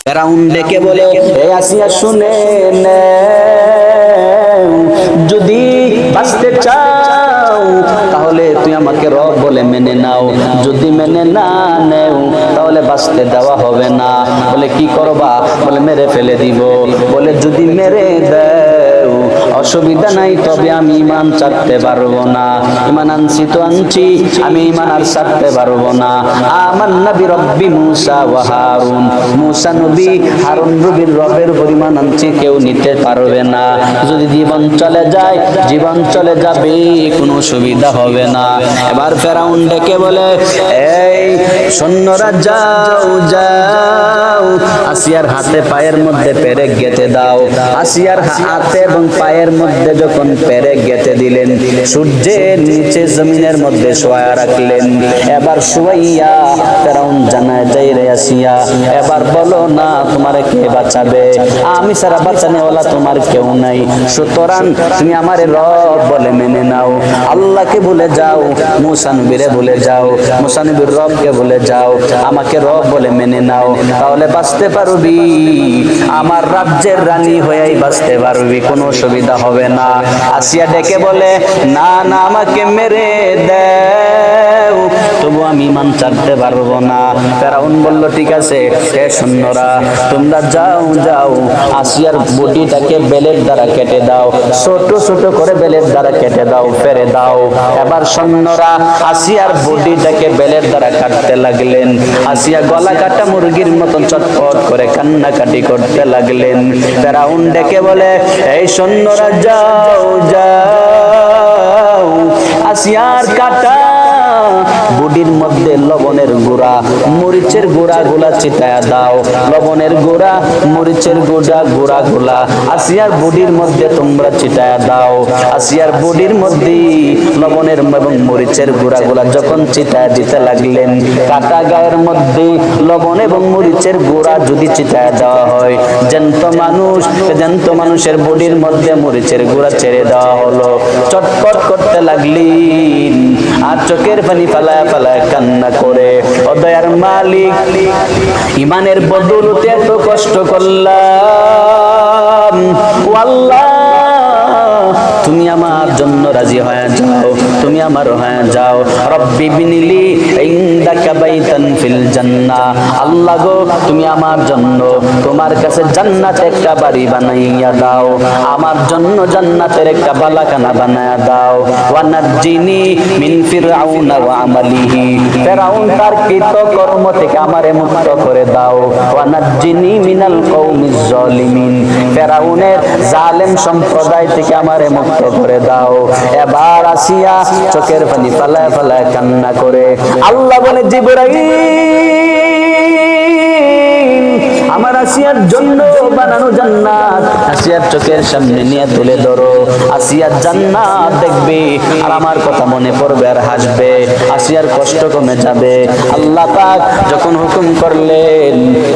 ফেরাউন ডেকে বলে, এ আসিয়া শুনে নেও, যদি বাঁচতে চাও তাহলে তুই আমাকে রব বলে মেনে নাও, যদি মেনে না নেও তাহলে বাঁচতে দেওয়া হবে না। বলে কি করবা? বলে মেরে ফেলে দিব। বলে যদি মেরে দেও অসুবিধা নাই, তবে আমি ঈমান ছাড়তে পারবো না। ঈমান আনছি তো আনছি, আমি ঈমান আর ছাড়তে পারবো না। আমান্না বিরব্বি মূসা ওয়া হারুন, মূসা নবী হারুন নবীর রবের পরিমাণ আনছি, কেউ নিতে পারবে না। যদি জীবন চলে যায়, জীবন চলে যাবে, কোনো সুবিধা হবে না। এবার ফেরাউন ডেকে বলে, এই সৈন্যরা যাও যাও, আসিয়ার হাতে পায়ের মধ্যে পেরেক গেঁথে দাও। আসিয়ার হাতে এবং পায়ের মধ্যে যখন পেরেক গেঁথে দিলেন, সূর্যের নিচে জমিনের মধ্যে শোয়া রাখলেন। এবার শুয়াইয়া ফেরাউন জানায়, যাই রে আসিয়া, এবার বলো না তোমার কে বাঁচাবে? আমি সারা বাঁচানেওয়ালা তোমার কেউ নাই, সুতরাং তুমি আমার রব বলে মেনে নাও। আল্লাহকে ভুলে যাও, মূসা নবীরে ভুলে যাও, মূসা নবীর রবকে ভুলে যাও, আমাকে রব বলে মেনে নাও, তাহলে বাঁচতে পারবি, আমার রাজ্যের রানী হয়েই বাঁচতে পারবি, কোনো অসুবিধা হবে না। আসিয়া ডেকে বলে, না না, আমাকে মেরে দেও, তবু আমি ঈমান ছাড়তে পারবো না। ফেরাউন বলল, ঠিক আছে, হে সৈন্যরা তোমরা যাও যাও, আসিয়ার বডিটাকে বেলের দ্বারা কেটে দাও, ছোট ছোট করে বেলের দ্বারা কেটে দাও, ফেরে দাও। এবার সৈন্যরা আসিয়ার বডিটাকে বেলের দ্বারা কাটতে লাগলেন। আসিয়া গলা কাটা মুরগির মতন চটপট করে কান্নাকাটি করতে লাগলেন। ফেরাউন ডেকে বলে, এই সৈন্যরা যাও যাও, আসিয়ার কাটা বডির মধ্যে লবণের গুঁড়া, মরিচের গুঁড়া গুলা ছিটায়া দাও, লবণের গুঁড়া, মরিচের গুঁড়া গুঁড়া গুলা আসিয়ার বডির মধ্যে তোমরা ছিটায়া দাও। আসিয়ার বডির মধ্যে লবণের এবং মরিচের গুঁড়া গুলা যখন ছিটায়া দিতে লাগলেন, কাটা গায়ের মধ্যে লবণ এবং মরিচের গুঁড়া যদি ছিটায়া দেওয়া হয়, জ্যান্ত মানুষের বডির মধ্যে মরিচের গুঁড়া ছেড়ে দেওয়া হলো, চটপট করতে লাগলেন আর চোখের পানি ফালায় ফালায় কান্না করে, ও দয়ার মালিক, ঈমানের বদৌলতে এত কষ্ট করলাম, ও আল্লাহ তুমি আমার জন্য রাজি হয়ে যাও, তুমি আমার হয়ে যাও। রব্বি বিনিলি ইনদাকা বাইতান ফিল জান্নাহ, আল্লাহ গো তুমি আমার জন্য তোমার কাছে জান্নাতে একটা বাড়ি বানাইয়া দাও, আমার জন্য জান্নাতের একটা বালাখানা বানায়া দাও। ওয়া নাজ্জিনি মিন ফিরআউনা ওয়া আমালিহি, ফিরআউন তার কৃতকর্ম থেকে আমারে মুক্ত করে দাও। ওয়া নাজ্জিনি মিনাল কওমিজ জালিমিন, ফিরআউনের জালেম সম্প্রদায় থেকে আমারে মুক্ত করে দাও। এবার আসিয়া চোখের পানি ফালায় ফালায় কান্না করে আল্লাহ বলে, জিবরাইল, আমার আসিয়ার জন্য বানানো জান্নাত আসিয়ার চোখের সামনে নিয়ে তুলে ধরো, আসিয়ার জান্নাত দেখবে আর আমার কথা মনে পড়বে আর হাসবে, আসিয়ার কষ্ট কমে যাবে। আল্লাহ পাক যখন হুকুম করলেন,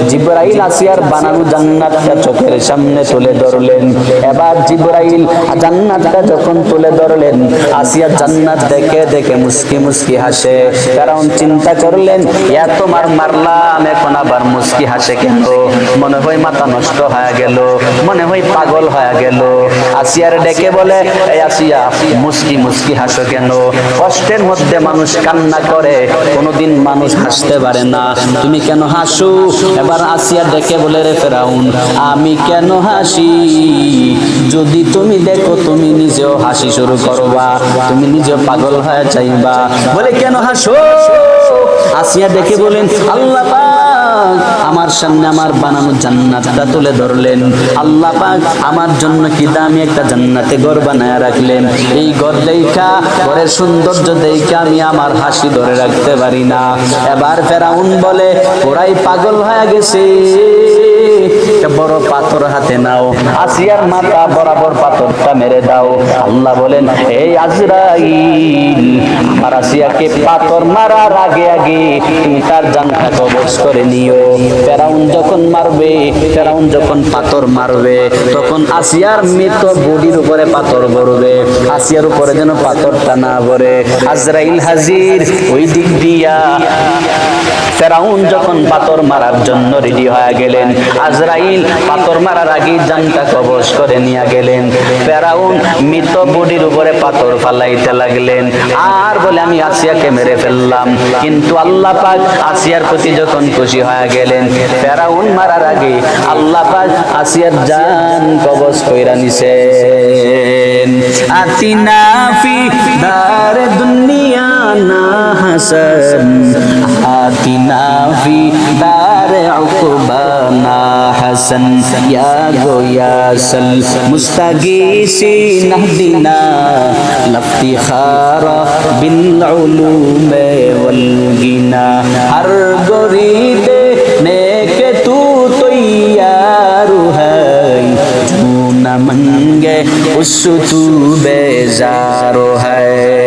জিবরাইল আসিয়ার বানানো জান্নাতটা চোখের সামনে তুলে ধরলেন। এবার জিবরাইল জান্নাতটা যখন তুলে ধরলেন, আসিয়া জান্নাত দেখে দেখে মুস্কি মুস্কি হাসে। কারণ চিন্তা করলেন, এত মারলাম, এখন আবার মুস্কি হাসে কেন? মনে হয় মাথা নষ্ট হয়ে গেল, মনে হয় পাগল হয়ে গেল। আসিয়ার ডেকে বলে, এই আসিয়া, মুস্কি মুস্কি হাসো কেন? কষ্টের মধ্যে মানুষ কান্না করে, কোনোদিন মানুষ হাসতে পারে না, তুমি কেন হাসো? এবার আসিয়া ডেকে বলে, রে ফেরাউন, আমি কেন হাসি? যদি তুমি দেখো তুমি নিজেও হাসি শুরু করবা, তুমি নিজেও পাগল হয়ে যাইবা। বলে কেন হাসো? আসিয়া ডেকে বলেন, আল্লাহ পাক আমার সামনে আমার বানানো জান্নাতটা তুলে ধরলেন, আল্লাহ পাক আমার জন্য কি দামি একটা জান্নাতে ঘর বানায় রাখলেন। এই ঘর দেখা, ঘরের সৌন্দর্য দেখা আমি আমার হাসি ধরে রাখতে পারি না। এবার ফেরাউন বলে, ওরাই পাগল হয়ে গেছে, বড় পাথর হাতে নাও, আসিয়ার মাথা বরাবর পাথরটা মেরে দাও। আল্লাহ বলেন, এই আজরাইল, আমার আসিয়াকে পাথর মারার আগে আগে তুমি তার জানটা কবজ করে নিও। ফেরাউন যখন মারবে, ফেরাউন যখন পাথর মারবে, তখন আসিয়ার মৃত বডির উপরে পাথর পড়বে, আসিয়ার উপরে যেন পাথরটা না পড়ে। আজরাইল হাজির। ওই দিক দিয়া ফেরাউন যখন পাথর মারার জন্য রেডি হয়ে গেলেন, আজরাইল পাথর মারার আগে জানটা কবজ করে নিয়ে গেলেন। ফেরাউন মৃত বডির উপরে পাথর ফালাইতে লাগলেন, আর বলে আমি আসিয়াকে মেরে ফেললাম। কিন্তু আল্লাহ পাক আসিয়ার প্রতি যখন খুশি হয়ে গেলেন, ফেরাউন মারার আগে আল্লাহ পাক আসিয়ার জান কবজ কইরা নিছেন। আতিনা ফি দারে দুনিয়া না হাসান, আতিনা ফি দারে উকবানা হাসান, ইয়া গোয়াসাল মুস্তাগীসিন আহদিনা লাফতিখারা বিল উলুমে ওয়াল গিনা। হর গরিদে নেকে তু তৈয়ারু হাই, তু না মঙ্গে উস তু বেজারো হায়।